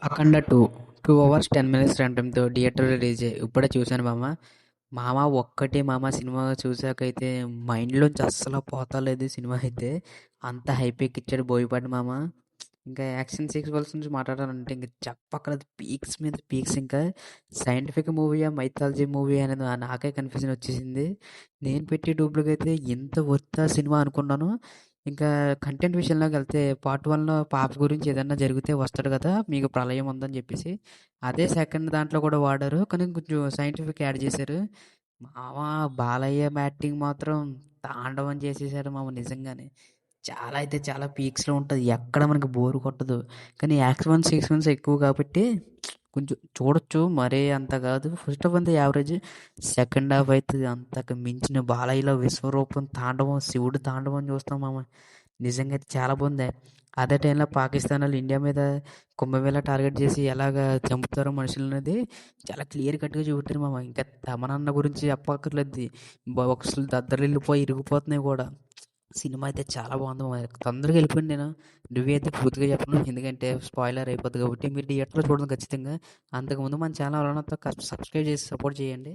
అఖండ 2 hours 10 minutes run టైమ్‌తో థియేటర్‌లో release అయ్యాయి. ఇప్పుడే చూశాను మామ. మామ ఒక్కటే మామ సినిమా చూసాకైతే మైండ్‌లోంచి అస్సలు పోతలేదు సినిమా అయితే. అంత హైప్ ఎక్కిచ్చాడు బోయపాటి మామ. ఇంకా యాక్షన్ సీక్వెన్స్ నుంచి మాట్లాడాలంటే ఇంక చెప్పక్కర్లేదు. పీక్స్ మీద పీక్స్ ఇంకా. సైంటిఫిక్ మూవీయా? మైథాలజీ మూవీ అనేది నాకే కన్‌ఫ్యూజన్ వచ్చేసింది. నేను పెట్టి డబ్బులకైతే ఇంత వర్తా సినిమా అనుకున్నాను. ఇంకా కంటెంట్ విషయంలోకెళ్తే పార్ట్ 1లో పాప గురించి ఏదన్నా జరిగితే వస్తాడు కదా! మీకు ప్రళయం ఉందని చెప్పేసి. అదే సెకండ్ దాంట్లో కూడా వాడారు. కానీ కొంచెం సైంటిఫిక్ యాడ్ చేశారు. మామ బాలయ్య యాక్టింగ్ మాత్రం తాండవం చేసేసాడు మామ నిజంగానే. చాలా అయితే చాలా పీక్స్‌లో ఉంటది. ఎక్కడ మనకి బోర్ కొట్టదు. కానీ యాక్షన్ సీక్వెన్స్ ఎక్కువ కాబట్టి కొంచెం చూడొచ్చు. మరీ అంత కాదు. ఫస్ట్ హాఫ్ అంతా యావరేజ్. సెకండ్ హాఫ్ అయితే అంతకు మించిన బాలయ్యలో విశ్వరూపం తాండవం, శివుడు తాండవం చూస్తాం మామ. నిజంగా అయితే చాలా బాగుంది. అదే టైంలో పాకిస్తాన్ వాళ్ళు ఇండియా మీద కుంభమేళా టార్గెట్ చేసి ఎలాగా చంపుతారో మనుషులనేది చాలా క్లియర్ కట్‌గా చూపెట్టారు మామ. ఇంకా తమనన్న గురించి చెప్పక్కర్లేదు. బాక్సులు దద్దరిల్లిపోయి ఇరిగిపోతున్నాయి కూడా. సినిమా అయితే చాలా బాగుంది మామ. తొందరగా వెళ్ళిపోయాను నేను. రివ్యూ అయితే పూర్తిగా చెప్పను. ఎందుకంటే స్పాయిలర్ అయిపోద్ది కాబట్టి మీరు థియేటర్‌లో చూడండి ఖచ్చితంగా. అంతకుముందు మన ఛానల్ ఎవరైనా సబ్స్క్రైబ్ చేసి సపోర్ట్ చేయండి.